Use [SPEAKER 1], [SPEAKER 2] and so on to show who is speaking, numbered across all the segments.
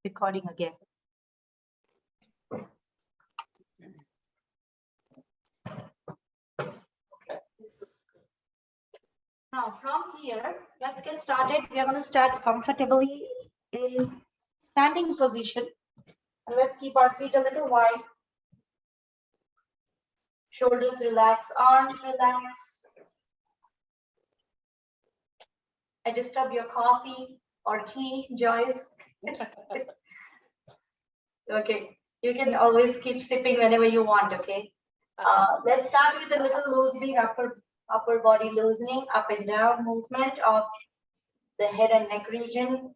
[SPEAKER 1] recording again. Now from here, let's get started. We are going to start comfortably in standing position. And let's keep our feet a little wide. Shoulders relax, arms relax. I disturb your coffee or tea, Joyce. Okay, you can always keep sipping whenever you want, okay? Let's start with a little loosening, upper body loosening, up and down movement of the head and neck region,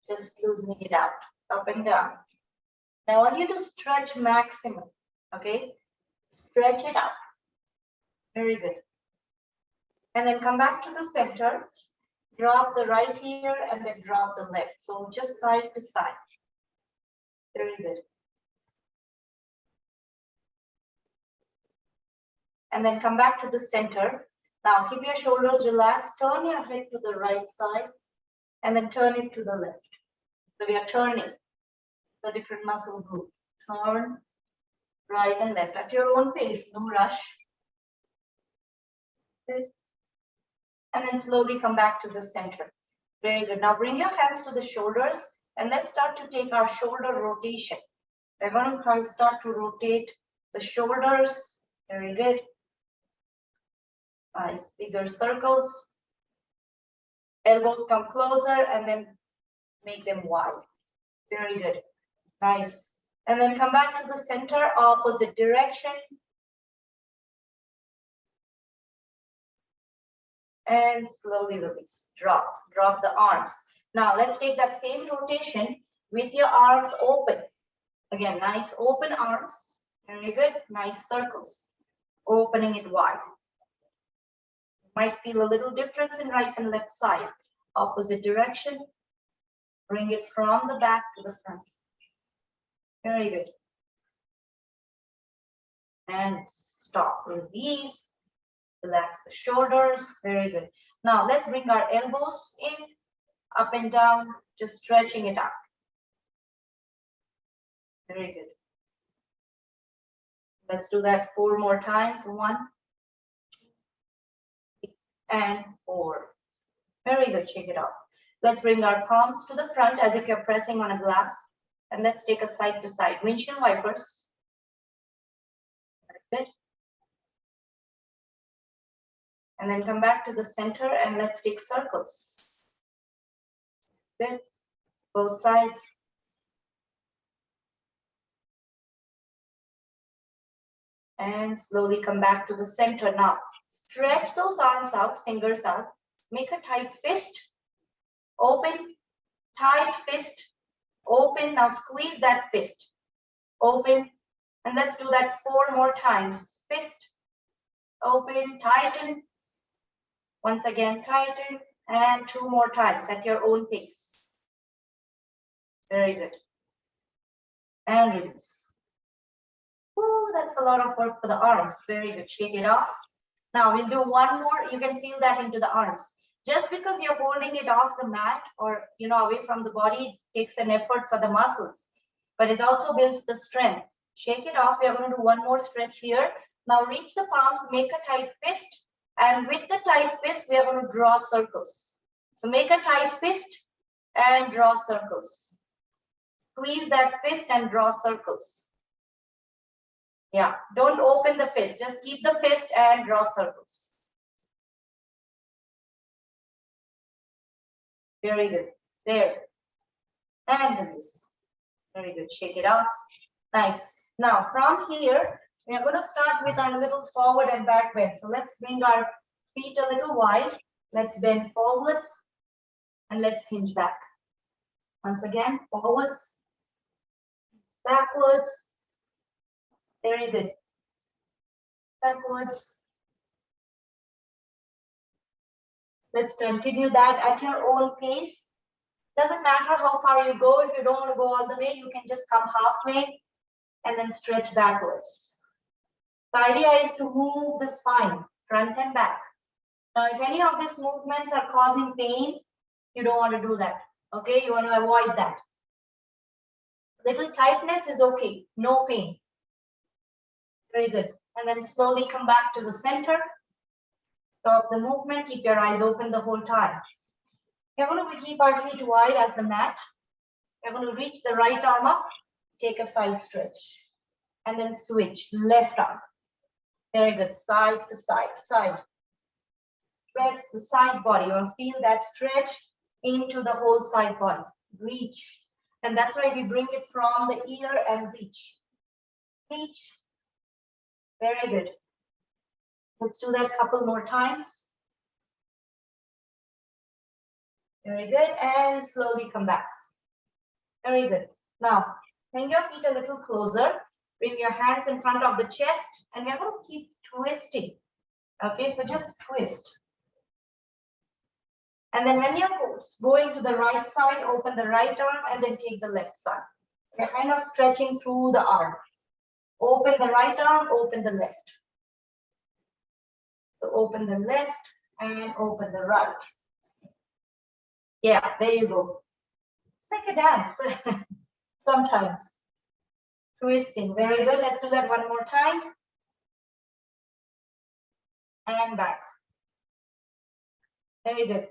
[SPEAKER 1] just loosening it out, up and down. Now I want you to stretch maximum, okay? Stretch it out. Very good. And then come back to the center, drop the right here and then drop the left. So just side to side. Very good. And then come back to the center. Now keep your shoulders relaxed, turn your head to the right side and then turn it to the left. So we are turning the different muscle group. Turn right and left at your own pace, no rush. Good. And then slowly come back to the center. Very good. Now bring your hands to the shoulders and let's start to take our shoulder rotation. We're going to start to rotate the shoulders. Very good. Nice, bigger circles. Elbows come closer and then make them wide. Very good. Nice. And then come back to the center, opposite direction. And slowly release. Drop the arms. Now let's take that same rotation with your arms open. Again, nice open arms. Very good. Nice circles. Opening it wide. Might feel a little difference in right and left side. Opposite direction. Bring it from the back to the front. Very good. And stop. Release. Relax the shoulders. Very good. Now let's bring our elbows in, up and down, just stretching it out. Very good. Let's do that 4 more times. 1 and 4. Very good. Shake it off. Let's bring our palms to the front as if you're pressing on a glass. And let's take a side to side. Windshield wipers. Very good. And then come back to the center and let's take circles. Good. Both sides. And slowly come back to the center. Now, stretch those arms out, fingers out. Make a tight fist. Open, tight fist. Open. Now squeeze that fist. Open. And let's do that 4 more times. Fist. Open, tighten. Once again, tighten. And 2 more times at your own pace. Very good. And release. Ooh, that's a lot of work for the arms. Very good. Shake it off. Now we'll do 1 more. You can feel that into the arms. Just because you're holding it off the mat or away from the body, it takes an effort for the muscles, but it also builds the strength. Shake it off. We are going to do 1 more stretch here. Now reach the palms, make a tight fist, and with the tight fist, we are going to draw circles. So make a tight fist and draw circles. Squeeze that fist and draw circles. Yeah, don't open the fist. Just keep the fist and draw circles. Very good. There. And release. Very good. Shake it off. Nice. Now from here, we are going to start with our little forward and back bend. So let's bring our feet a little wide. Let's bend forwards and let's hinge back. Once again, forwards, backwards. Very good. Backwards. Let's continue that at your own pace. Doesn't matter how far you go. If you don't want to go all the way, you can just come halfway and then stretch backwards. The idea is to move the spine, front and back. Now, if any of these movements are causing pain, you don't want to do that. Okay, you want to avoid that. Little tightness is okay, no pain. Very good. And then slowly come back to the center. Stop the movement, keep your eyes open the whole time. We're going to keep our feet wide as the mat. We're going to reach the right arm up, take a side stretch, and then switch, left arm. Very good, side to side, side. Stretch the side body. You want to feel that stretch into the whole side body. Reach. And that's why we bring it from the ear and reach. Reach. Very good. Let's do that a couple more times. Very good. And slowly come back. Very good. Now, bring your feet a little closer. Bring your hands in front of the chest. And we're going to keep twisting. Okay, so just twist. And then when you're going to the right side, open the right arm and then take the left side. We're kind of stretching through the arm. Open the right arm, open the left. So open the left and open the right. Yeah, there you go. It's like a dance sometimes. Twisting, very good. Let's do that one more time. And back. Very good.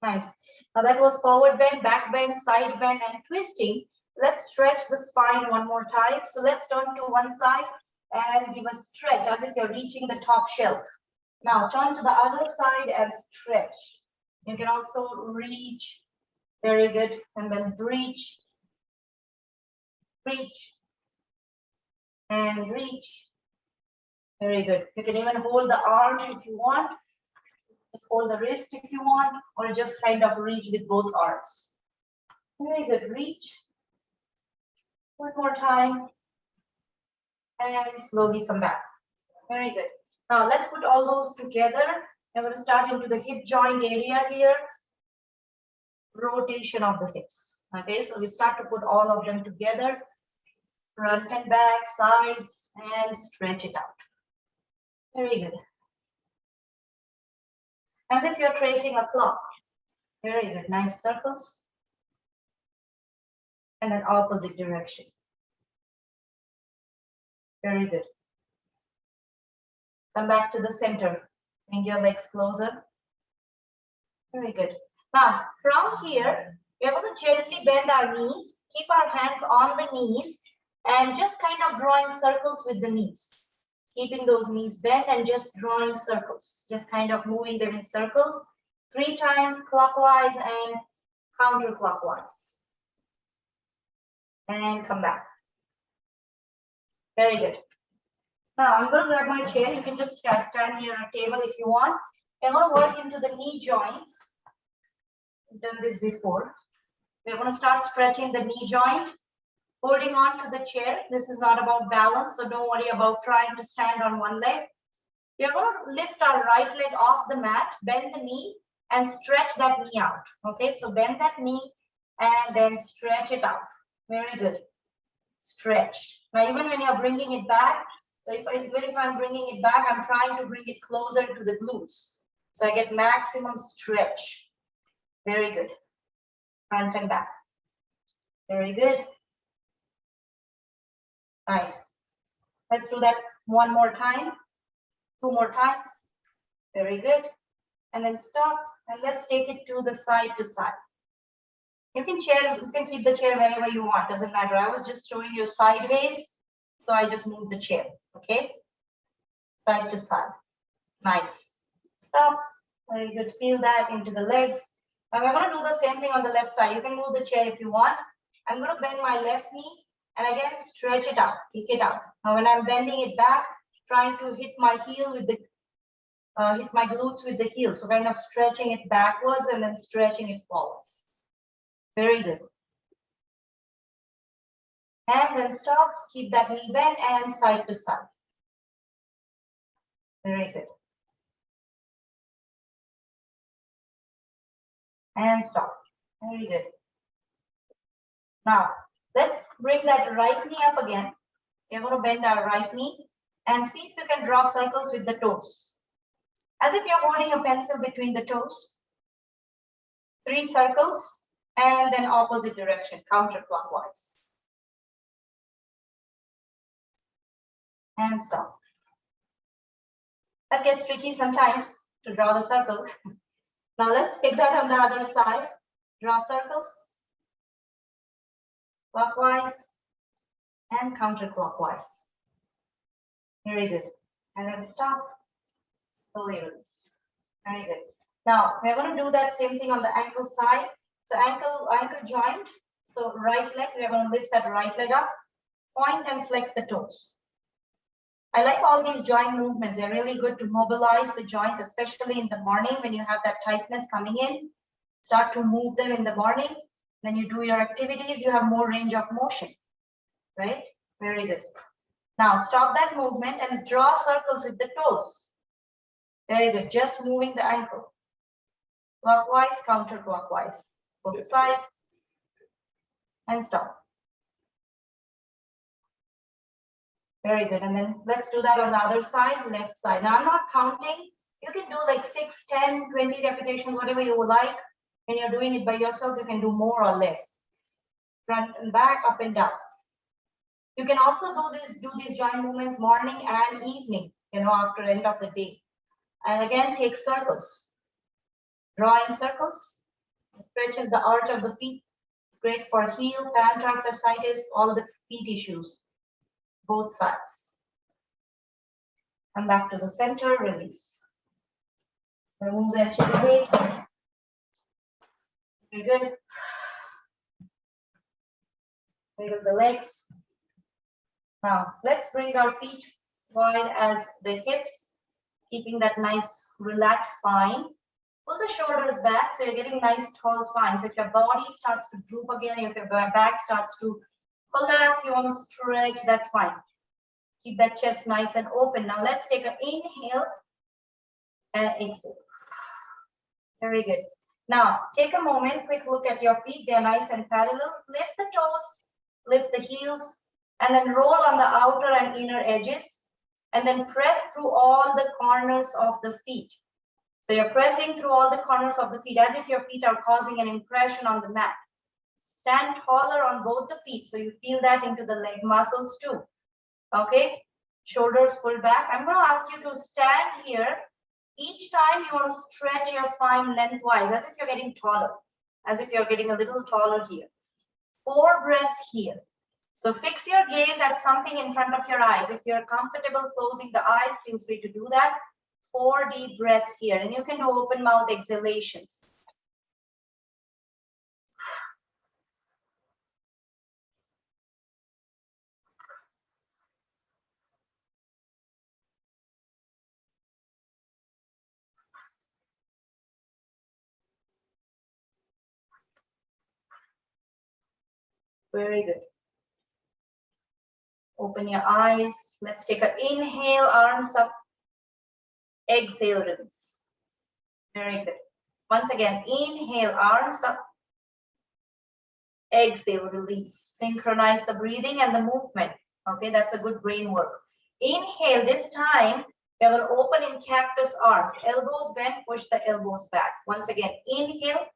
[SPEAKER 1] Nice. Now that was forward bend, back bend, side bend, and twisting. Let's stretch the spine one more time. So let's turn to one side and give a stretch as if you're reaching the top shelf. Now turn to the other side and stretch. You can also reach. Very good. And then reach. Reach. And reach. Very good. You can even hold the arms if you want. Let's hold the wrist if you want, or just kind of reach with both arms. Very good. Reach. One more time. And slowly come back. Very good. Now let's put all those together. I'm going to start into the hip joint area here. Rotation of the hips. Okay, so we start to put all of them together. Front and back, sides, and stretch it out. Very good. As if you're tracing a clock. Very good. Nice circles. And then opposite direction. Very good. Come back to the center. Bring your legs closer. Very good. Now, from here, we're going to gently bend our knees. Keep our hands on the knees and just kind of drawing circles with the knees. Keeping those knees bent and just drawing circles. Just kind of moving them in circles. 3 times clockwise and counterclockwise. And come back. Very good. Now I'm going to grab my chair. You can just stand near a table if you want. I'm going to work into the knee joints. We've done this before. We're going to start stretching the knee joint. Holding on to the chair. This is not about balance, so don't worry about trying to stand on one leg. We're going to lift our right leg off the mat, bend the knee, and stretch that knee out. Okay, so bend that knee and then stretch it out. Very good. Stretch. Now, even when you're bringing it back, so even if I'm bringing it back, I'm trying to bring it closer to the glutes. So I get maximum stretch. Very good. Front and back. Very good. Nice. Let's do that one more time. 2 more times. Very good. And then stop. And let's take it to the side to side. You can keep the chair wherever you want. Doesn't matter. I was just showing you sideways. So I just moved the chair. Okay. Side to side. Nice. Stop. Very good. Feel that into the legs. And we're going to do the same thing on the left side. You can move the chair if you want. I'm going to bend my left knee. And again, stretch it out, kick it out. Now, when I'm bending it back, trying to hit my heel with the, hit my glutes with the heel. So kind of stretching it backwards and then stretching it forwards. Very good. And then stop, keep that knee bent and side to side. Very good. And stop. Very good. Now, let's bring that right knee up again. We're going to bend our right knee and see if you can draw circles with the toes. As if you're holding a pencil between the toes. 3 circles and then opposite direction, counterclockwise. and stop. That gets tricky sometimes to draw the circle. Now let's take that on the other side. Draw circles, clockwise and counterclockwise. Very good. And then stop, slowly release. Very good. Now we're going to do that same thing on the ankle side. So ankle joint. So right leg, we're going to lift that right leg up, point and flex the toes. I like all these joint movements. They're really good to mobilize the joints, especially in the morning when you have that tightness coming in. Start to move them in the morning. Then you do your activities, you have more range of motion, right? Very good. Now stop that movement and draw circles with the toes. Very good. Just moving the ankle. Clockwise, counterclockwise. Both sides. And stop. Very good. And then let's do that on the other side, left side. Now I'm not counting. You can do like 6, 10, 20 repetitions, whatever you would like. When you're doing it by yourself, you can do more or less. Front and back, up and down. You can also do these joint movements morning and evening, after the end of the day. And again, take circles. Drawing circles. Stretches the arch of the feet. Great for heel, plantar fasciitis, all the feet issues. Both sides. Come back to the center, release. Remove the edge of the weight. Very good. Wiggle the legs. Now, let's bring our feet wide as the hips, keeping that nice relaxed spine. Pull the shoulders back so you're getting nice tall spine. So if your body starts to droop again, if your back starts to collapse, you want to stretch, that's fine. Keep that chest nice and open. Now let's take an inhale and exhale. Very good. Now take a moment, quick look at your feet. They're nice and parallel. Lift the toes, lift the heels, and then roll on the outer and inner edges. And then press through all the corners of the feet. So you're pressing through all the corners of the feet as if your feet are causing an impression on the mat. Stand taller on both the feet so you feel that into the leg muscles too. Okay, shoulders pull back. I'm going to ask you to stand here. Each time you want to stretch your spine lengthwise as if you're getting taller, as if you're getting a little taller here. 4 breaths here. So fix your gaze at something in front of your eyes. If you're comfortable closing the eyes, feel free to do that. 4 deep breaths here, and you can do open mouth exhalations. Very good. Open your eyes. Let's take an inhale, arms up. Exhale, release. Very good. Once again, inhale, arms up. Exhale, release. Synchronize the breathing and the movement. Okay, that's a good brain work. Inhale, this time, we're going to open in cactus arms. Elbows bent, push the elbows back. Once again, inhale.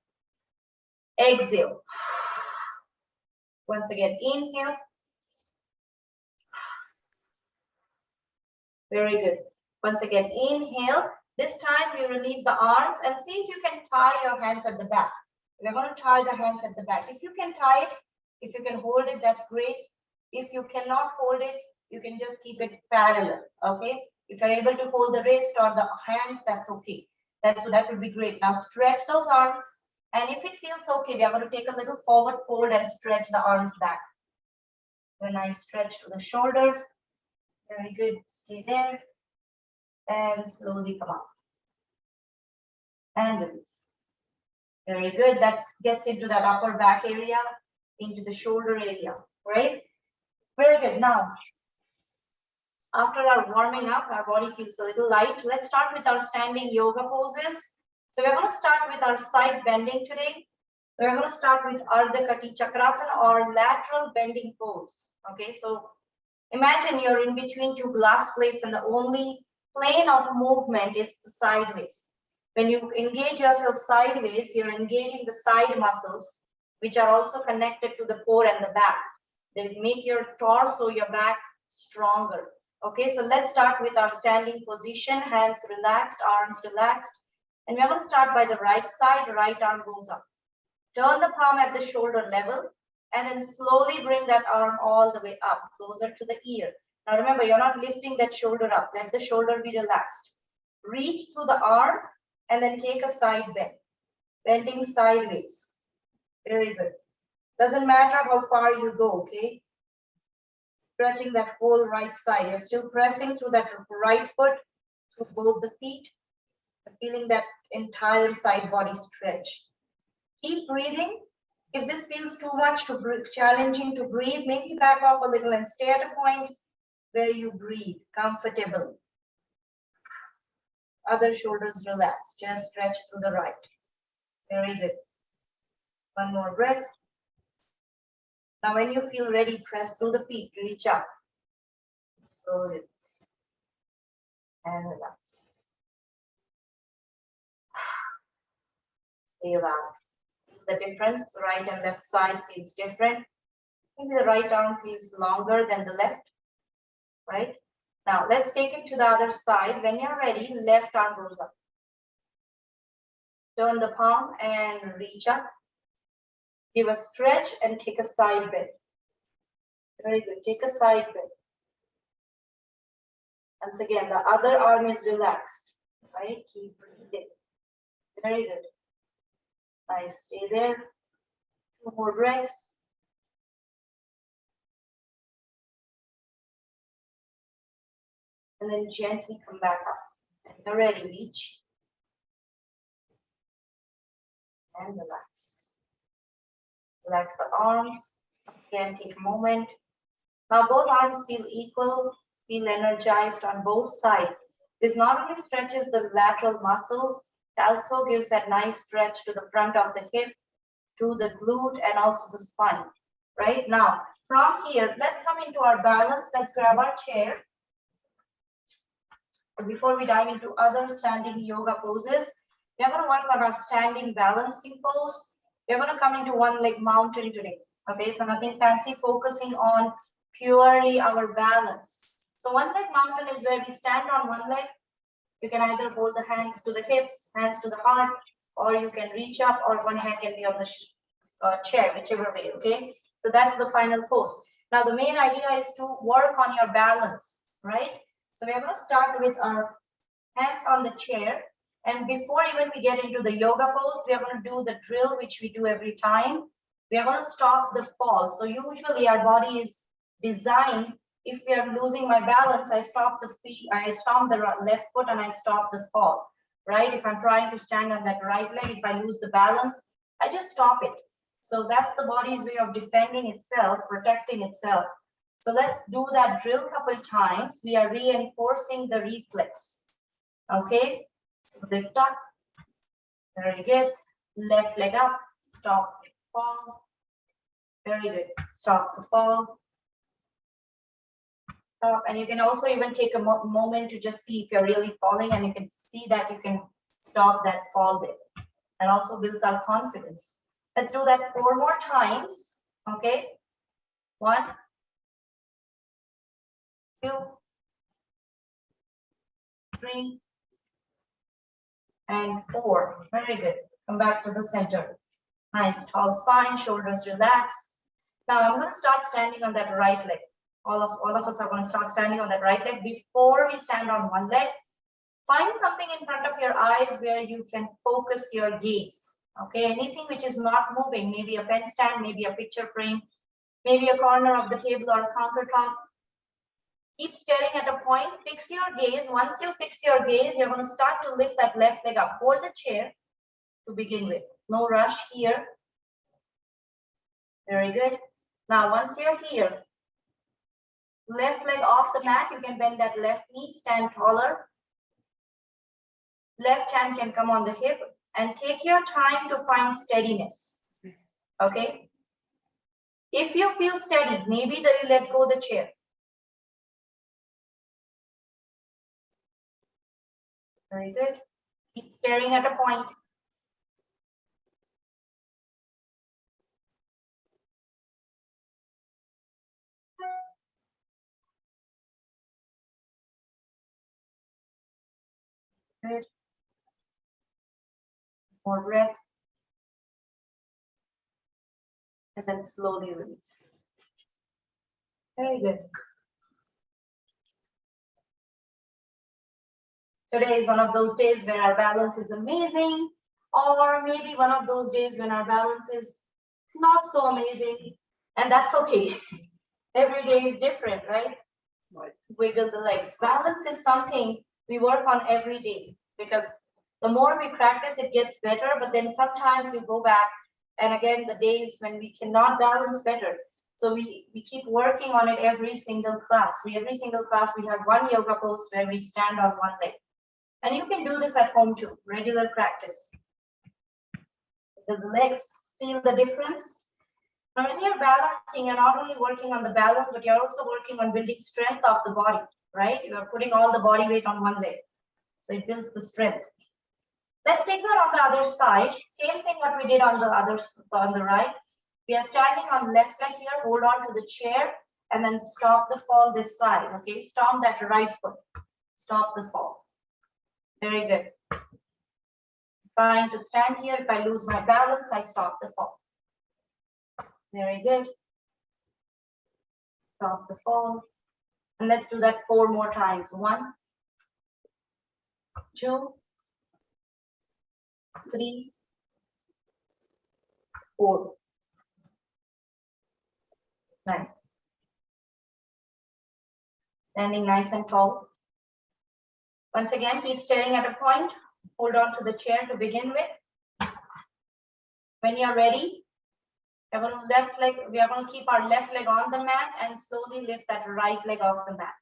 [SPEAKER 1] Exhale. Once again, inhale. Very good. Once again, inhale. This time we release the arms and see if you can tie your hands at the back. We're going to tie the hands at the back. If you can tie it, if you can hold it, that's great. If you cannot hold it, you can just keep it parallel. Okay. If you're able to hold the wrist or the hands, that's okay. That would be great. Now stretch those arms. And if it feels okay, we are going to take a little forward fold and stretch the arms back. When I stretch to the shoulders, very good. Stay there and slowly come up and release. Very good. That gets into that upper back area, into the shoulder area, right? Very good. Now, after our warming up, our body feels a little light. Let's start with our standing yoga poses. So we're going to start with our side bending today. We're going to start with Ardha Kati Chakrasana or lateral bending pose. Okay, so imagine you're in between 2 glass plates and the only plane of movement is sideways. When you engage yourself sideways, you're engaging the side muscles, which are also connected to the core and the back. They make your torso, your back stronger. Okay, so let's start with our standing position, hands relaxed, arms relaxed. And we're going to start by the right side, right arm goes up. Turn the palm at the shoulder level and then slowly bring that arm all the way up, closer to the ear. Now remember, you're not lifting that shoulder up. Let the shoulder be relaxed. Reach through the arm and then take a side bend, bending sideways. Very good. Doesn't matter how far you go, okay? Stretching that whole right side. You're still pressing through that right foot, through both the feet, feeling that entire side body stretch. Keep breathing. If this feels too much to breathe, challenging to breathe, maybe back off a little and stay at a point where you breathe comfortable. Other shoulders relaxed. Just stretch through the right. Very good. One more breath. Now, when you feel ready, press through the feet, reach up. So it's and relax. Say loud. The difference, right and left side feels different. Maybe the right arm feels longer than the left, right? Now, let's take it to the other side. When you're ready, left arm goes up. Turn the palm and reach up. Give a stretch and take a side bend. Very good. Take a side bend. Once again, the other arm is relaxed, right? Keep breathing. Very good. Nice. Stay there. 2 more breaths. And then gently come back up. And you're ready. Reach. And relax. Relax the arms. Again, take a moment. Now both arms feel equal, feel energized on both sides. This not only stretches the lateral muscles, it also gives that nice stretch to the front of the hip, to the glute, and also the spine. Right now, from here, let's come into our balance. Let's grab our chair. Before we dive into other standing yoga poses, we're going to work on our standing balancing pose. We're going to come into one leg mountain today. Okay, so nothing fancy, focusing on purely our balance. So one leg mountain is where we stand on one leg. You can either hold the hands to the hips, hands to the heart, or you can reach up, or one hand can be on the chair, whichever way, okay? So that's the final pose. Now the main idea is to work on your balance, right? So we're going to start with our hands on the chair. And before even we get into the yoga pose, we are going to do the drill, which we do every time. We are going to stop the fall. So usually our body is designed, if we are losing my balance, I stop the feet, I stomp the left foot and I stop the fall, right? If I'm trying to stand on that right leg, if I lose the balance, I just stop it. So that's the body's way of defending itself, protecting itself. So let's do that drill a couple times. We are reinforcing the reflex. Okay, so lift up. Very good. Left leg up. Stop the fall. Very good. Stop the fall. Stop. And you can also even take a moment to just see if you're really falling, and you can see that you can stop that fall there. And also builds our confidence. Let's do that 4 more times. Okay. 1, 2, 3, and 4. Very good. Come back to the center. Nice tall spine, shoulders relaxed. Now I'm going to start standing on that right leg. All of us are going to start standing on that right leg. Before we stand on one leg, find something in front of your eyes where you can focus your gaze. Okay, anything which is not moving, maybe a pen stand, maybe a picture frame, maybe a corner of the table or a countertop. Keep staring at a point, fix your gaze. Once you fix your gaze, you're going to start to lift that left leg up. Hold the chair to begin with. No rush here. Very good. Now, once you're here, left leg off the mat, you can bend that left knee, stand taller. Left hand can come on the hip, and take your time to find steadiness. Okay. If you feel steady, maybe then you let go the chair. Very good. Keep staring at a point. Good. More breath. And then slowly release. Very good. Today is one of those days where our balance is amazing, or maybe one of those days when our balance is not so amazing, and that's okay. Every day is different, right? Wiggle the legs. Balance is something we work on every day, because the more we practice, it gets better, but then sometimes you go back, and again, the days when we cannot balance better. So we keep working on it every single class. Every single class, we have one yoga pose where we stand on one leg. And you can do this at home too, regular practice. The legs, feel the difference. Now, when you're balancing, you're not only working on the balance, but you're also working on building strength of the body, right? You're putting all the body weight on one leg. So it builds the strength. Let's take that on the other side. Same thing what we did on the right. We are standing on left leg here, hold on to the chair, and then stop the fall this side, okay? Stomp that right foot, stop the fall. Very good. Trying to stand here. If I lose my balance, I stop the fall. Very good. Stop the fall. And let's do that 4 more times. 1, 2, 3, 4. Nice. Standing nice and tall. Once again, keep staring at a point. Hold on to the chair to begin with. When you're ready, we are going to keep our left leg on the mat and slowly lift that right leg off the mat.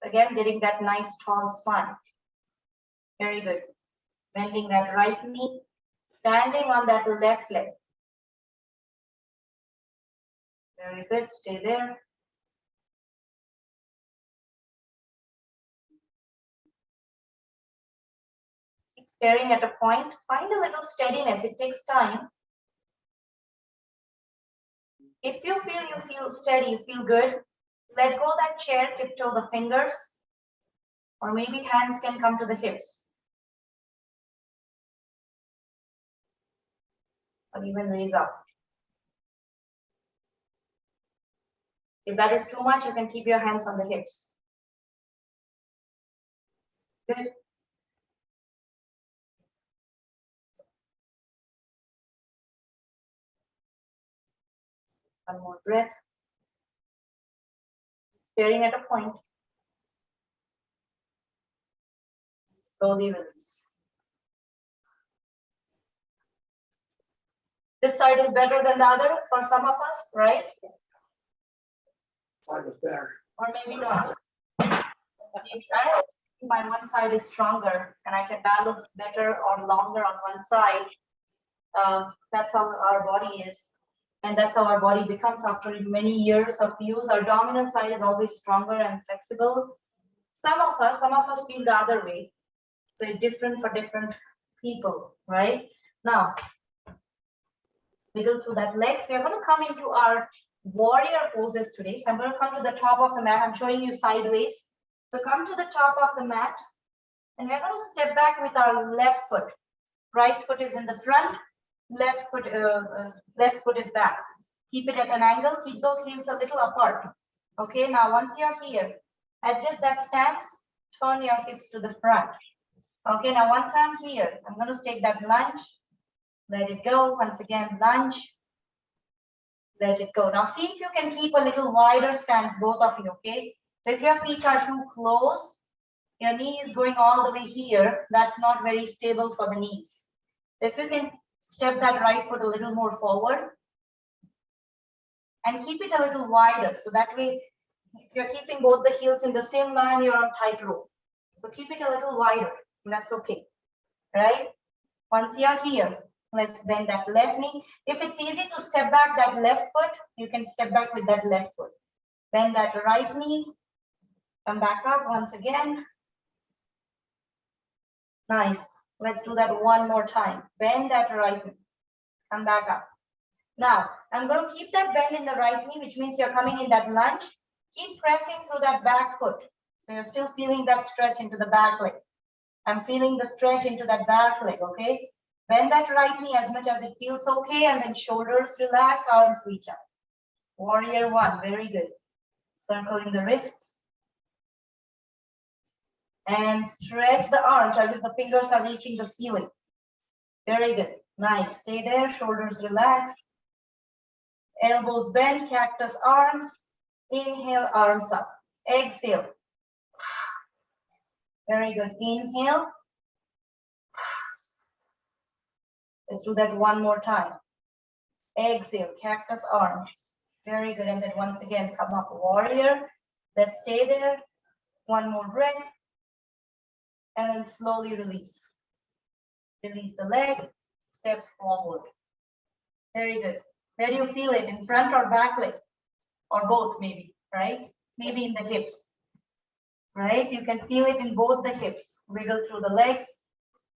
[SPEAKER 1] Again, getting that nice tall spine. Very good. Bending that right knee, standing on that left leg. Very good. Stay there. Keep staring at a point. Find a little steadiness. It takes time. If you feel steady, you feel good, let go that chair, tiptoe the fingers, or maybe hands can come to the hips. Or even raise up. If that is too much, you can keep your hands on the hips. Good. One more breath. Staring at a point. Slowly release. This side is better than the other for some of us, right?
[SPEAKER 2] Side is better.
[SPEAKER 1] Or maybe not. Maybe my one side is stronger and I can balance better or longer on one side. That's how our body is. And that's how our body becomes after many years of use. Our dominant side is always stronger and flexible. Some of us feel the other way. So it's different for different people, right? Now, wiggle through that legs. We are going to come into our warrior poses today. So I'm going to come to the top of the mat. I'm showing you sideways. So come to the top of the mat. And we're going to step back with our left foot. Right foot is in the front. Left foot is back. Keep it at an angle. Keep those heels a little apart. Okay, now once you're here, adjust that stance. Turn your hips to the front. Okay, now once I'm here, I'm going to take that lunge. Let it go. Once again, lunge. Let it go. Now see if you can keep a little wider stance, both of you, okay? So if your feet are too close, your knee is going all the way here. That's not very stable for the knees. If you can step that right foot a little more forward and keep it a little wider. So that way, if you're keeping both the heels in the same line, you're on tightrope. So keep it a little wider. That's okay, right? Once you're here, let's bend that left knee. If it's easy to step back that left foot, you can step back with that left foot. Bend that right knee. Come back up once again. Nice. Let's do that one more time. Bend that right knee. Come back up. Now, I'm going to keep that bend in the right knee, which means you're coming in that lunge. Keep pressing through that back foot. So you're still feeling that stretch into the back leg. I'm feeling the stretch into that back leg, okay? Bend that right knee as much as it feels okay, and then shoulders relax, arms reach up. Warrior one, very good. Circling the wrists. And stretch the arms as if the fingers are reaching the ceiling. Very good. Nice. Stay there, shoulders relax. Elbows bend, cactus arms. Inhale, arms up. Exhale. Very good. Inhale. Let's do that one more time. Exhale, cactus arms. Very good. And then once again, come up, warrior. Let's stay there. One more breath. And then slowly release. Release the leg. Step forward. Very good. Where do you feel it? In front or back leg? Or both maybe, right? Maybe in the hips, right? You can feel it in both the hips. Wiggle through the legs.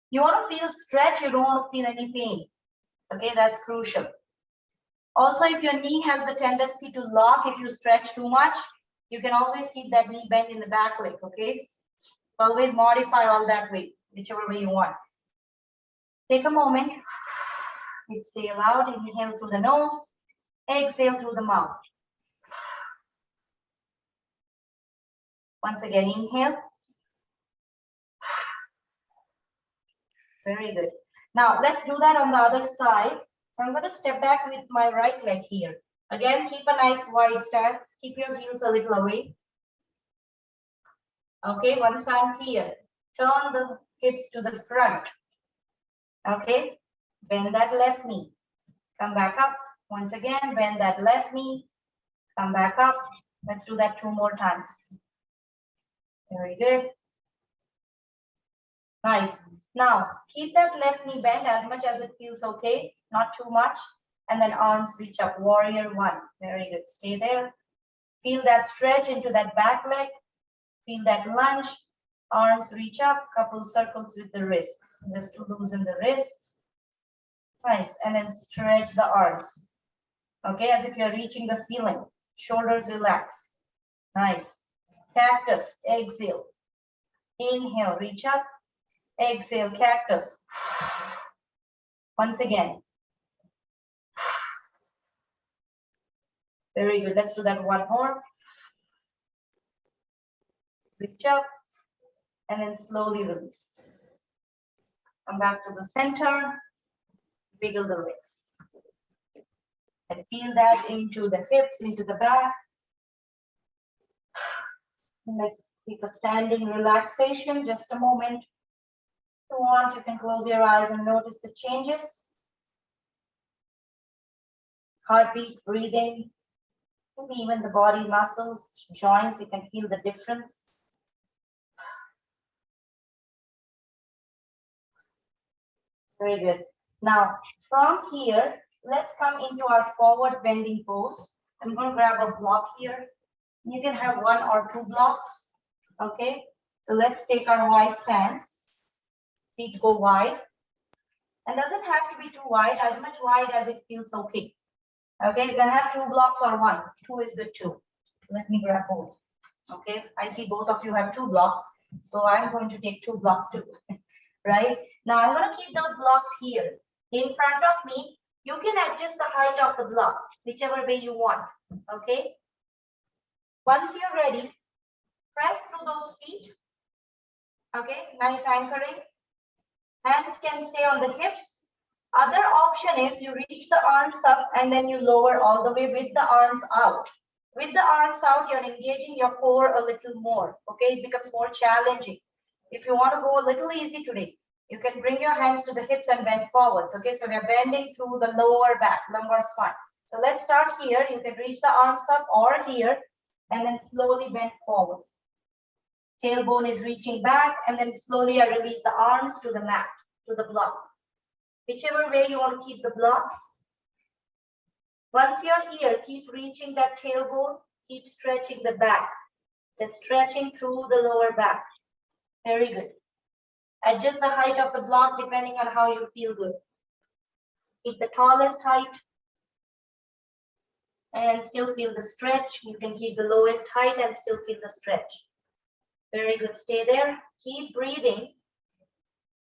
[SPEAKER 1] You want to feel stretch, you don't want to feel any pain. Okay, that's crucial. Also, if your knee has the tendency to lock, if you stretch too much, you can always keep that knee bent in the back leg, okay? Always modify all that way, whichever way you want. Take a moment. Exhale out, inhale through the nose, exhale through the mouth. Once again, inhale. Very good. Now, let's do that on the other side. So I'm going to step back with my right leg here. Again, keep a nice wide stance. Keep your heels a little away. Okay, once I'm here, turn the hips to the front. Okay, bend that left knee. Come back up. Once again, bend that left knee. Come back up. Let's do that 2 more times. Very good. Nice. Now, keep that left knee bent as much as it feels okay, not too much. And then arms reach up, warrior one. Very good. Stay there. Feel that stretch into that back leg. Feel that lunge. Arms reach up, couple circles with the wrists. Just to loosen the wrists. Nice. And then stretch the arms. Okay, as if you're reaching the ceiling. Shoulders relax. Nice. Cactus. Exhale. Inhale, reach up. Exhale, cactus. Once again. Very good. Let's do that one more. Reach up and then slowly release. Come back to the center. Wiggle the legs. And feel that into the hips, into the back. Let's take a standing relaxation. Just a moment. If you want, you can close your eyes and notice the changes. Heartbeat, breathing, maybe even the body muscles, joints, you can feel the difference. Very good. Now, from here, let's come into our forward bending pose. I'm going to grab a block here. You can have 1 or 2 blocks. Okay, so let's take our wide stance. Feet go wide. And doesn't have to be too wide, as much wide as it feels okay. Okay, you can have 2 blocks or 1. 2 is good too. Let me grab both. Okay, I see both of you have 2 blocks. So I'm going to take 2 blocks too. Right? Now I'm going to keep those blocks here. In front of me, you can adjust the height of the block, whichever way you want. Okay? Once you're ready, press through those feet. Okay, nice anchoring. Hands can stay on the hips. Other option is you reach the arms up and then you lower all the way with the arms out. With the arms out, you're engaging your core a little more. Okay, it becomes more challenging. If you want to go a little easy today, you can bring your hands to the hips and bend forwards. Okay, so we're bending through the lower back, lumbar spine. So let's start here. You can reach the arms up or here and then slowly bend forwards. Tailbone is reaching back and then slowly I release the arms to the mat, to the block. Whichever way you want to keep the blocks. Once you're here, keep reaching that tailbone, keep stretching the back. Just stretching through the lower back. Very good. Adjust the height of the block depending on how you feel good. Keep the tallest height and still feel the stretch. You can keep the lowest height and still feel the stretch. Very good. Stay there. Keep breathing.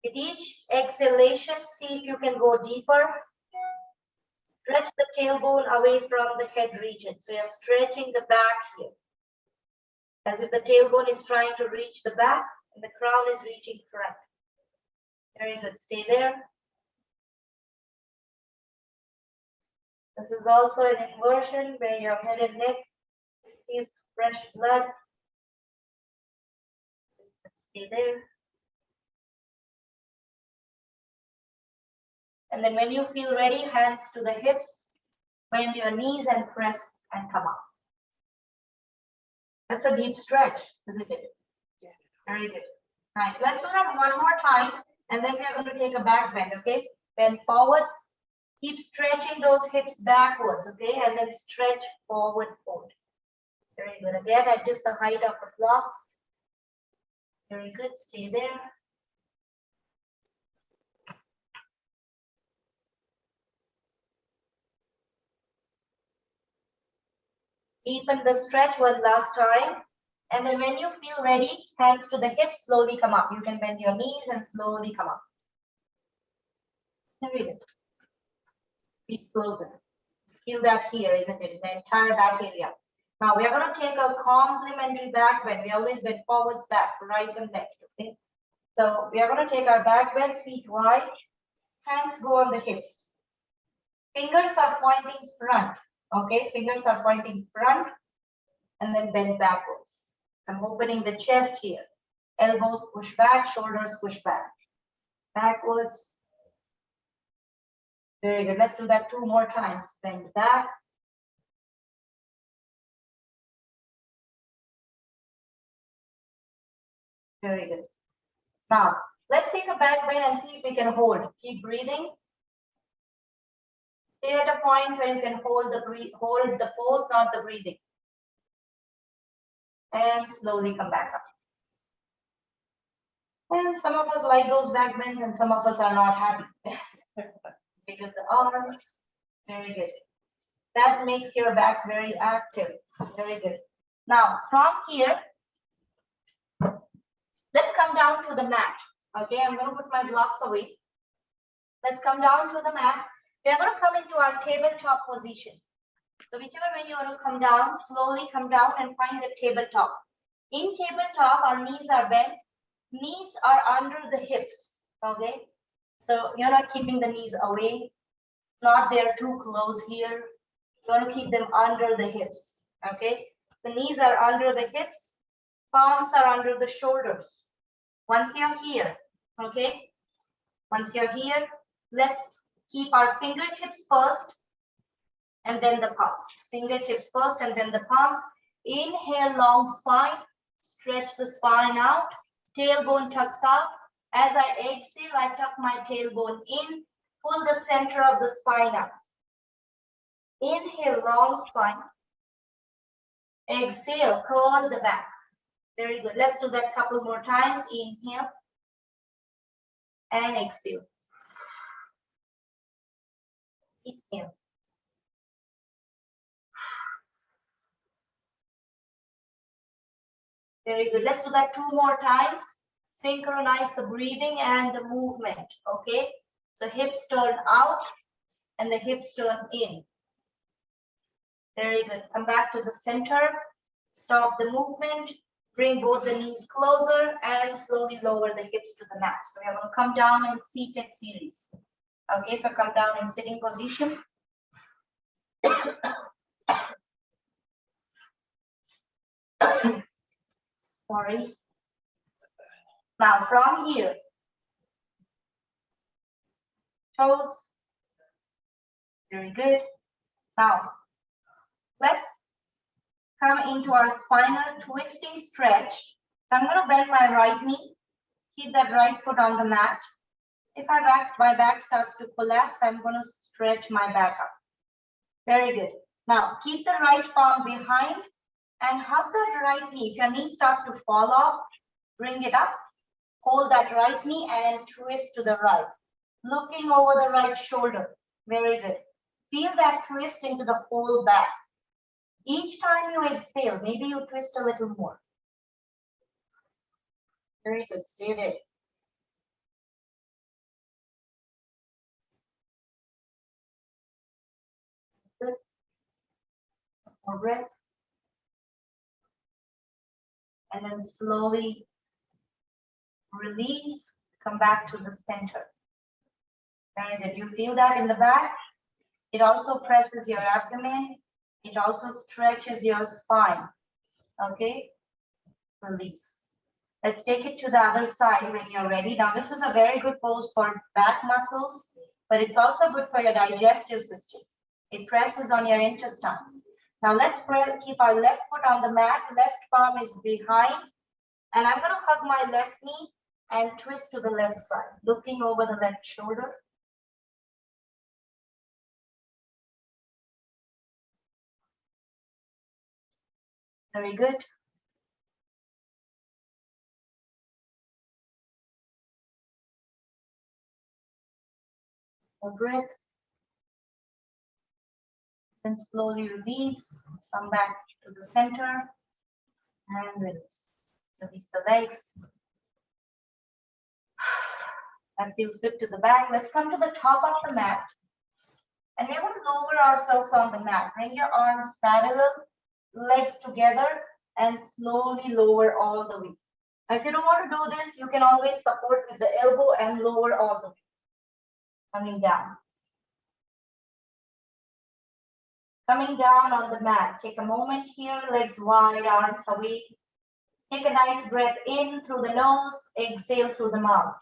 [SPEAKER 1] With each exhalation, see if you can go deeper. Stretch the tailbone away from the head region. So you're stretching the back here. As if the tailbone is trying to reach the back and the crown is reaching front. Very good. Stay there. This is also an inversion where your head and neck receives fresh blood. Stay there. And then when you feel ready, hands to the hips, bend your knees and press and come up. That's a deep stretch, isn't it? Yeah. Very good. Nice. Let's do that one more time. And then we are going to take a back bend, okay? Bend forwards. Keep stretching those hips backwards, okay? And then stretch forward, forward. Very good. Again, adjust the height of the blocks. Very good. Stay there. Deepen the stretch one last time. And then when you feel ready, hands to the hips, slowly come up. You can bend your knees and slowly come up. Very good. Feet closer. Feel that here, isn't it? The entire back area. Now we are going to take a complementary back bend. We always bend forwards, back, right and left. Okay. So we are going to take our back bend, feet wide, hands go on the hips. Fingers are pointing front. Okay, fingers are pointing front and then bend backwards. I'm opening the chest here. Elbows push back, shoulders push back. Backwards. Very good. Let's do that 2 more times. Bend back. Very good. Now, let's take a back bend and see if we can hold. Keep breathing. Stay at a point where you can hold the pose, not the breathing. And slowly come back up. And some of us like those back bends and some of us are not happy. Because the arms, very good. That makes your back very active. Very good. Now, from here, let's come down to the mat. Okay, I'm going to put my blocks away. Let's come down to the mat. We're going to come into our tabletop position. So whichever way you want to come down, slowly come down and find the tabletop. In tabletop, our knees are bent. Knees are under the hips. Okay, so you're not keeping the knees away. Not they're too close here. You want to keep them under the hips. Okay, so knees are under the hips. Palms are under the shoulders. Once you're here, okay, once you're here, let's keep our fingertips first and then the palms. Fingertips first and then the palms. Inhale, long spine. Stretch the spine out. Tailbone tucks out. As I exhale, I tuck my tailbone in. Pull the center of the spine up. Inhale, long spine. Exhale, curl the back. Very good. Let's do that a couple more times. Inhale and exhale. Inhale. Very good. Let's do that 2 more times. Synchronize the breathing and the movement. Okay. So hips turn out and the hips turn in. Very good. Come back to the center. Stop the movement. Bring both the knees closer and slowly lower the hips to the mat. So we're going to come down in seated series. Okay, so come down in sitting position. Sorry. Now from here, toes. Very good. Now, let's come into our spinal twisting stretch. So I'm going to bend my right knee, keep that right foot on the mat. If my back starts to collapse, I'm going to stretch my back up. Very good. Now, keep the right palm behind and hug that right knee. If your knee starts to fall off, bring it up. Hold that right knee and twist to the right. Looking over the right shoulder. Very good. Feel that twist into the whole back. Each time you exhale, maybe you twist a little more. Very good. Stay there. Good. More breath. And then slowly release, come back to the center. Very good. You feel that in the back? It also presses your abdomen. It also stretches your spine. Okay, release. Let's take it to the other side when you're ready. Now, this is a very good pose for back muscles, but it's also good for your digestive system. It presses on your intestines. Now, let's keep our left foot on the mat. Left palm is behind. And I'm going to hug my left knee and twist to the left side, looking over the left shoulder. Very good. A breath. Then slowly release. Come back to the center and release. Release the legs. That feels good to the back. Let's come to the top of the mat. And we're going to lower ourselves on the mat. Bring your arms parallel, legs together, and slowly lower all the way. If you don't want to do this, you can always support with the elbow and lower all the way. Coming down. Coming down on the mat. Take a moment here, legs wide, arms away. Take a nice breath in through the nose, exhale through the mouth.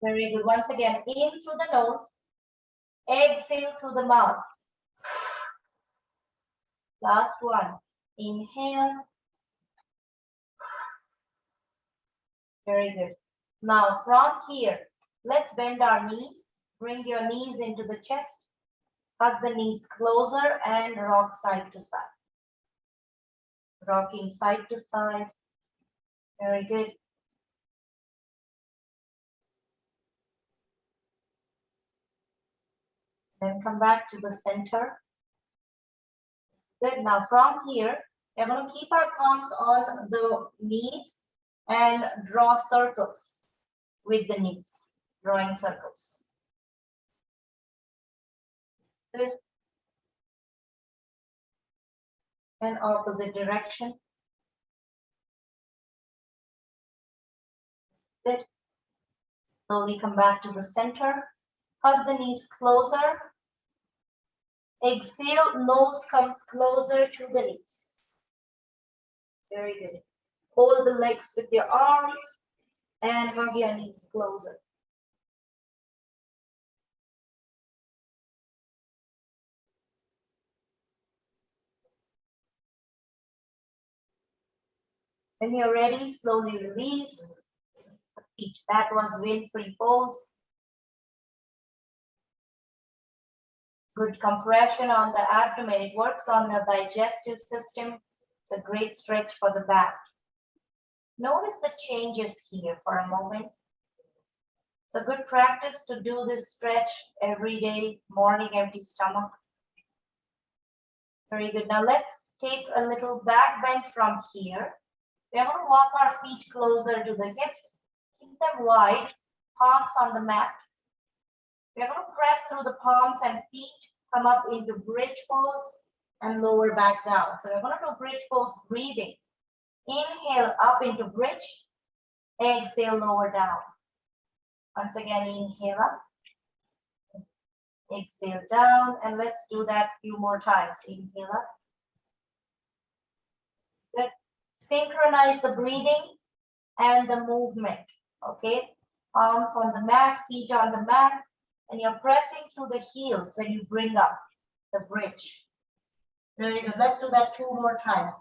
[SPEAKER 1] Very good. Once again, in through the nose, exhale through the mouth. Last one. Inhale. Very good. Now from here, let's bend our knees. Bring your knees into the chest. Hug the knees closer and rock side to side. Rocking side to side. Very good. Then come back to the center. Good. Now from here, we're going to keep our palms on the knees and draw circles with the knees, drawing circles. Good. And opposite direction. Good. Slowly come back to the center. Hug the knees closer. Exhale, nose comes closer to the knees. Very good. Hold the legs with your arms and hug your knees closer. When you're ready, slowly release. That was wind-free pose. Good compression on the abdomen. It works on the digestive system. It's a great stretch for the back. Notice the changes here for a moment. It's a good practice to do this stretch every day, morning empty stomach. Very good. Now let's take a little back bend from here. We're going to walk our feet closer to the hips. Keep them wide, palms on the mat. We're going to press through the palms and feet, come up into bridge pose and lower back down. So we're going to do bridge pose breathing. Inhale up into bridge, exhale lower down. Once again, inhale up, exhale down, and let's do that a few more times. Inhale up. Good. Synchronize the breathing and the movement. Okay, palms on the mat, feet on the mat, and you're pressing through the heels when you bring up the bridge. Very good. Let's do that 2 more times.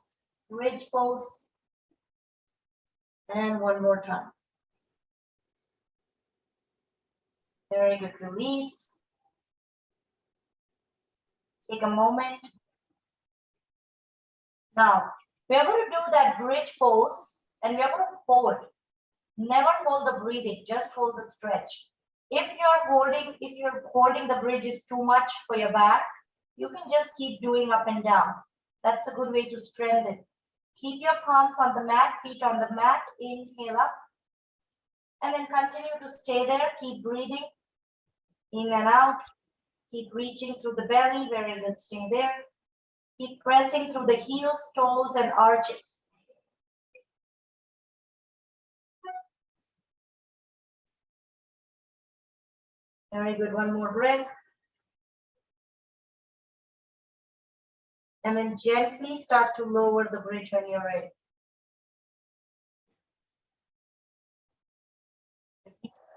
[SPEAKER 1] Bridge pose. And 1 more time. Very good. Release. Take a moment. Now, we are going to do that bridge pose and we are going to hold. Never hold the breathing, just hold the stretch. If you're holding the bridge is too much for your back, you can just keep doing up and down. That's a good way to strengthen. Keep your palms on the mat, feet on the mat, inhale up. And then continue to stay there, keep breathing in and out. Keep reaching through the belly. Very good. Stay there. Keep pressing through the heels, toes, and arches. Very good. One more breath. And then gently start to lower the bridge when you're ready.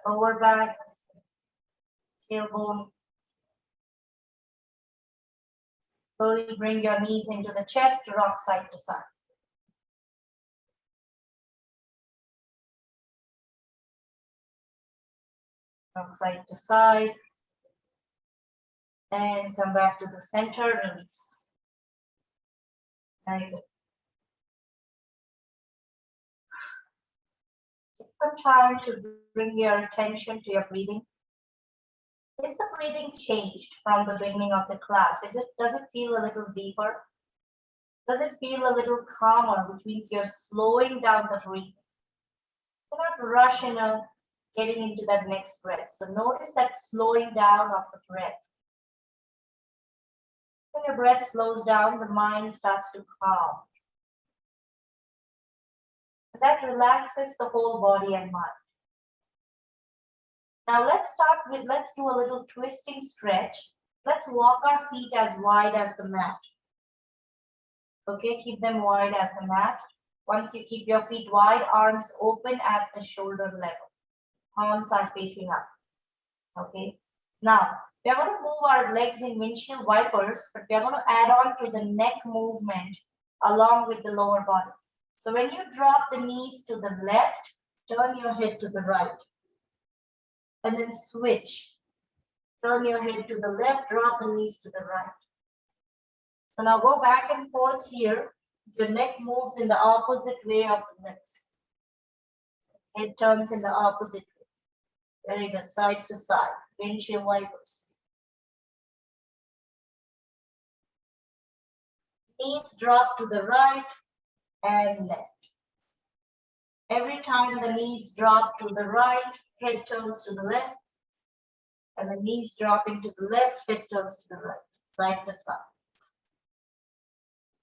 [SPEAKER 1] Lower back, tailbone. Slowly bring your knees into the chest, rock side to side. Rock side to side. And come back to the center, release. Very good. Take some time to bring your attention to your breathing. Is the breathing changed from the beginning of the class? Does it feel a little deeper? Does it feel a little calmer, which means you're slowing down the breathing? You're not rushing on getting into that next breath. So notice that slowing down of the breath. When your breath slows down, the mind starts to calm. That relaxes the whole body and mind. Now let's do a little twisting stretch. Let's walk our feet as wide as the mat. Okay, keep them wide as the mat. Once you keep your feet wide, arms open at the shoulder level. Palms are facing up. Okay, now we're going to move our legs in windshield wipers, but we're going to add on to the neck movement along with the lower body. So when you drop the knees to the left, turn your head to the right. And then switch. Turn your head to the left, drop the knees to the right. So now go back and forth here. Your neck moves in the opposite way of the legs. Head turns in the opposite way. Very good. Side to side. Windshield wipers. Knees drop to the right and left. Every time the knees drop to the right, head turns to the left. And the knees dropping to the left, head turns to the right. Side to side.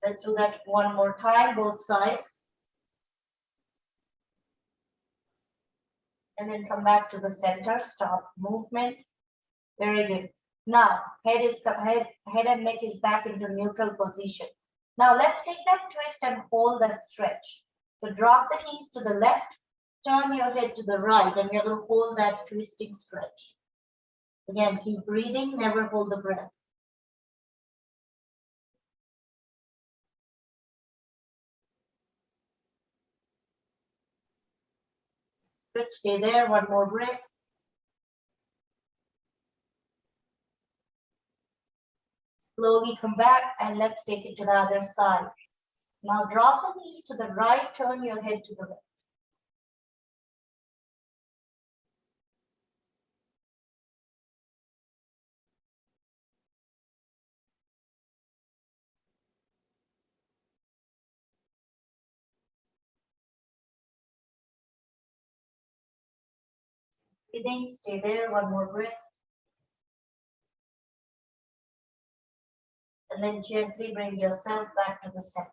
[SPEAKER 1] Let's do that one more time, both sides. And then come back to the center, stop movement. Very good. Now, head and neck is back into neutral position. Now, let's take that twist and hold that stretch. So drop the knees to the left, turn your head to the right, and you're going to hold that twisting stretch. Again, keep breathing, never hold the breath. Good, stay there, one more breath. Slowly come back and let's take it to the other side. Now drop the knees to the right, turn your head to the left. Breathing, stay there, one more breath. And then gently bring yourself back to the center.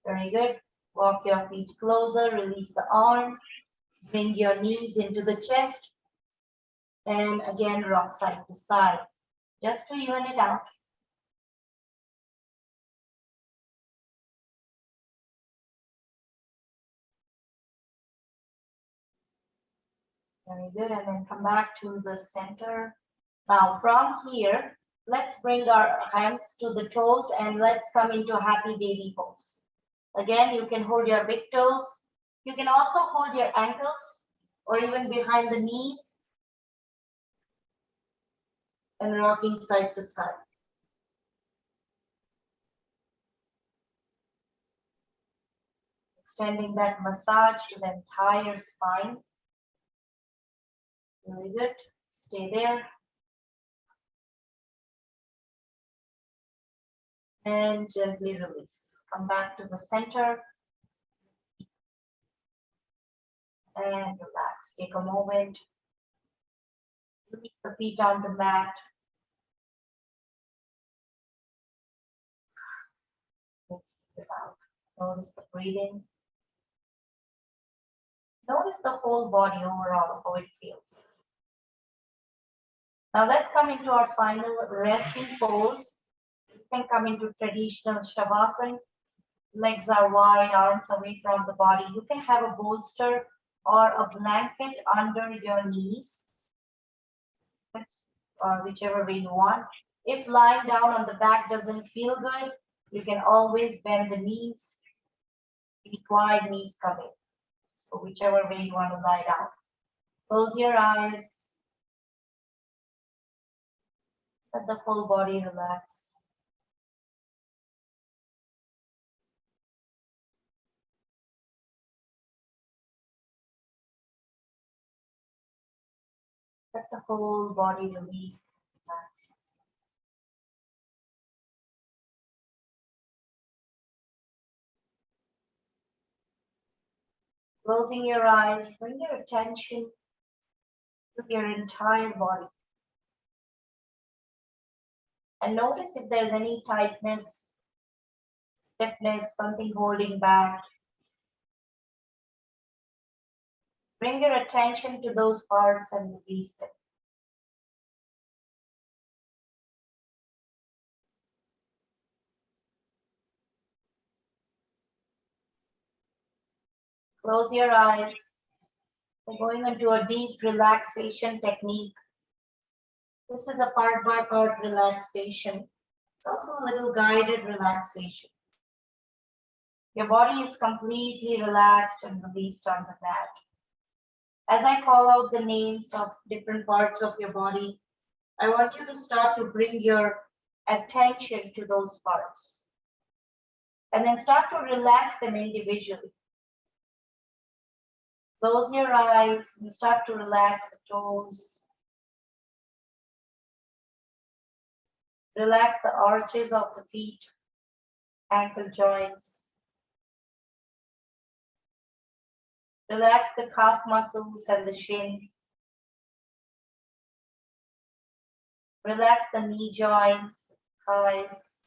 [SPEAKER 1] Very good. Walk your feet closer, release the arms, bring your knees into the chest, and again rock side to side, just to even it out. Very good, and then come back to the center. Now from here, let's bring our hands to the toes and let's come into happy baby pose. Again, you can hold your big toes. You can also hold your ankles or even behind the knees and rocking side to side. Extending that massage to the entire spine. Very good. Stay there. And gently release. Come back to the center. And relax. Take a moment. Release the feet on the mat. Notice the breathing. Notice the whole body overall, how it feels. Now let's come into our final resting pose. You can come into traditional Shavasana. Legs are wide, arms away from the body. You can have a bolster or a blanket under your knees, or whichever way you want. If lying down on the back doesn't feel good, you can always bend the knees, feet wide, knees coming. So whichever way you want to lie down. Close your eyes. Let the whole body relax. Let the whole body relax. Closing your eyes, bring your attention to your entire body. And notice if there's any tightness, stiffness, something holding back. Bring your attention to those parts and release them. Close your eyes. We're going into a deep relaxation technique. This is a part by part relaxation. It's also a little guided relaxation. Your body is completely relaxed and released on the mat. As I call out the names of different parts of your body, I want you to start to bring your attention to those parts. And then start to relax them individually. Close your eyes and start to relax the toes. Relax the arches of the feet, ankle joints. Relax the calf muscles and the shin. Relax the knee joints, thighs,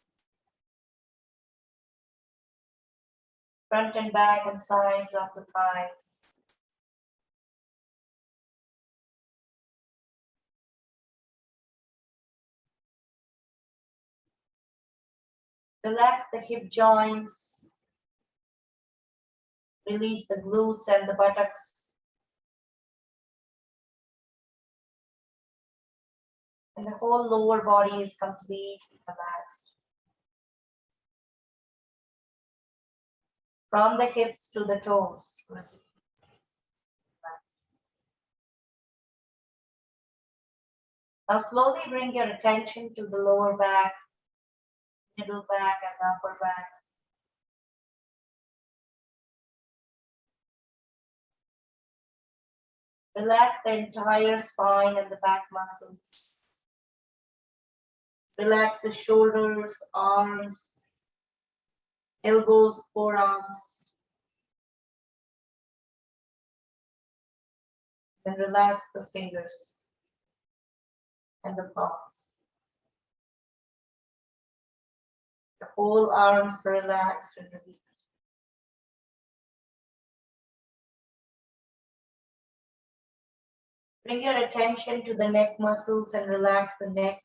[SPEAKER 1] front and back and sides of the thighs. Relax the hip joints. Release the glutes and the buttocks. And the whole lower body is completely relaxed. From the hips to the toes. Relax. Now slowly bring your attention to the lower back, middle back, and the upper back. Relax the entire spine and the back muscles. Relax the shoulders, arms, elbows, forearms. Then relax the fingers and the palms. The whole arms are relaxed and released. Bring your attention to the neck muscles and relax the neck.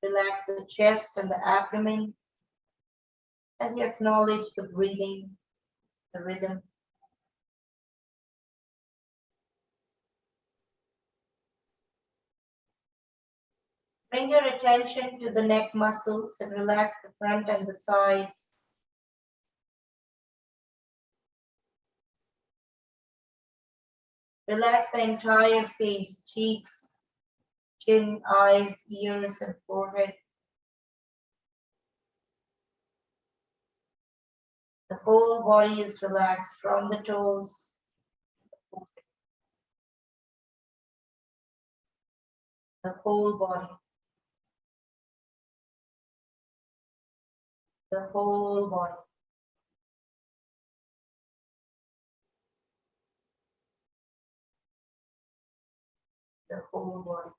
[SPEAKER 1] Relax the chest and the abdomen as you acknowledge the breathing, the rhythm. Bring your attention to the neck muscles and relax the front and the sides. Relax the entire face, cheeks, chin, eyes, ears, and forehead. The whole body is relaxed from the toes. The whole body. The whole body. the whole body.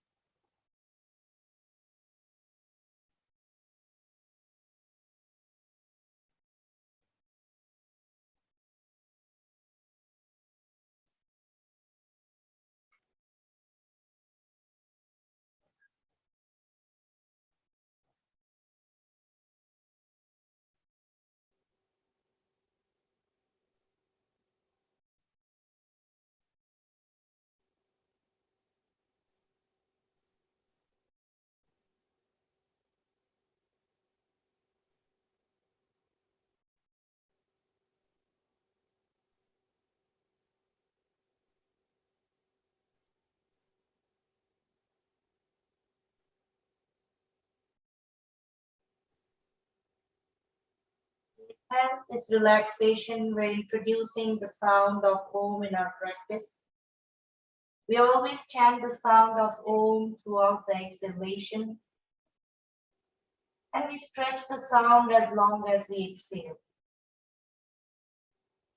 [SPEAKER 1] Hence, this relaxation, we're introducing the sound of Om in our practice. We always chant the sound of Om throughout the exhalation. And we stretch the sound as long as we exhale.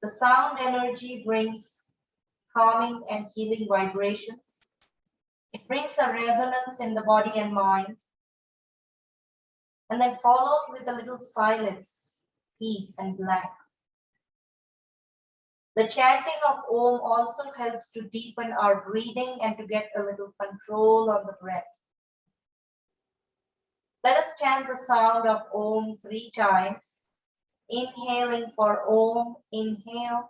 [SPEAKER 1] The sound energy brings calming and healing vibrations. It brings a resonance in the body and mind, and then follows with a little silence, peace, and blank. The chanting of Om also helps to deepen our breathing and to get a little control on the breath. Let us chant the sound of Om 3 times. Inhaling for Om, inhale.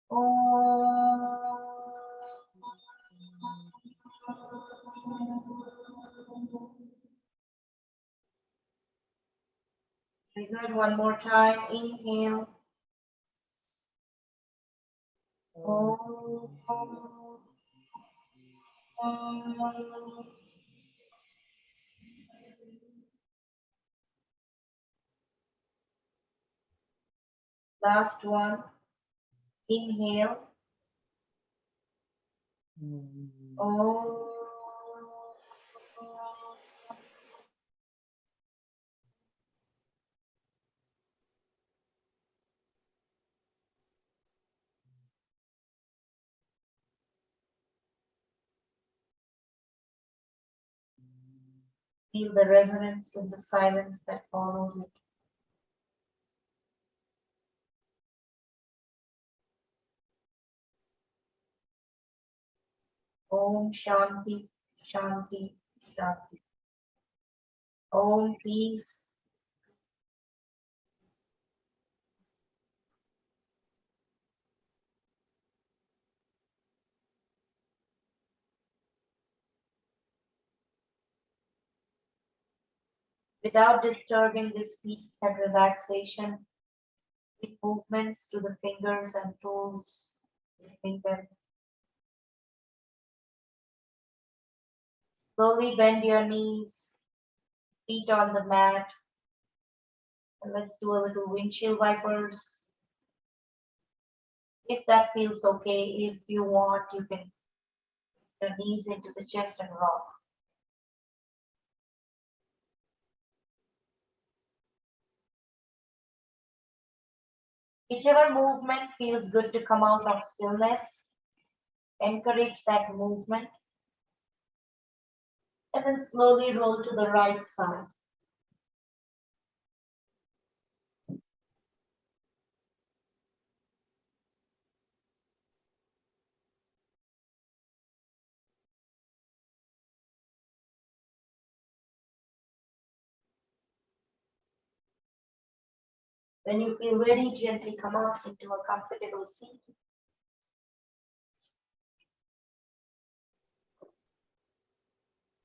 [SPEAKER 1] Om. Very good. One more time. Inhale. Om. Last one. Inhale. Om. Feel the resonance in the silence that follows it. Om Shanti, Shanti, Shanti. Om peace. Without disturbing this peace and relaxation, with movements to the fingers and toes, lifting them. Slowly bend your knees, feet on the mat, and let's do a little windshield wipers. If that feels okay, if you want, you can put your knees into the chest and rock. Whichever movement feels good to come out of stillness, encourage that movement. And then slowly roll to the right side. When you feel ready, gently come up into a comfortable seat.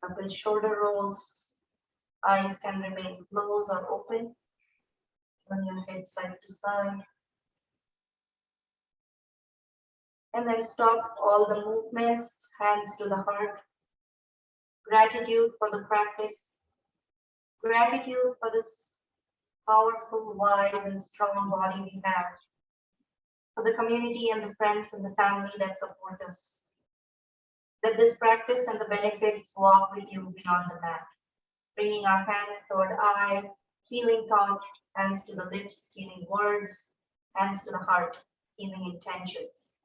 [SPEAKER 1] Double shoulder rolls. Eyes can remain closed or open. Turn your head side to side. And then stop all the movements, hands to the heart. Gratitude for the practice. Gratitude for this powerful, wise, and strong body we have. For the community and the friends and the family that support us. Let this practice and the benefits walk with you beyond the mat. Bringing our hands toward eye, healing thoughts, hands to the lips, healing words, hands to the heart, healing intentions.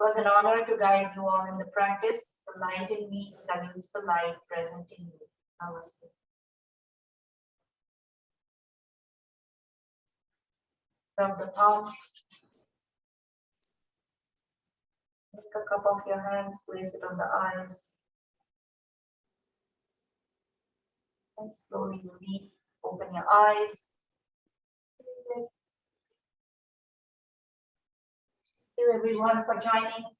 [SPEAKER 1] It was an honor to guide you all in the practice. The light in me salutes the light present in you. Namaste. From the palm, take a cup of your hands, place it on the eyes. And slowly release, open your eyes. Thank you everyone for joining.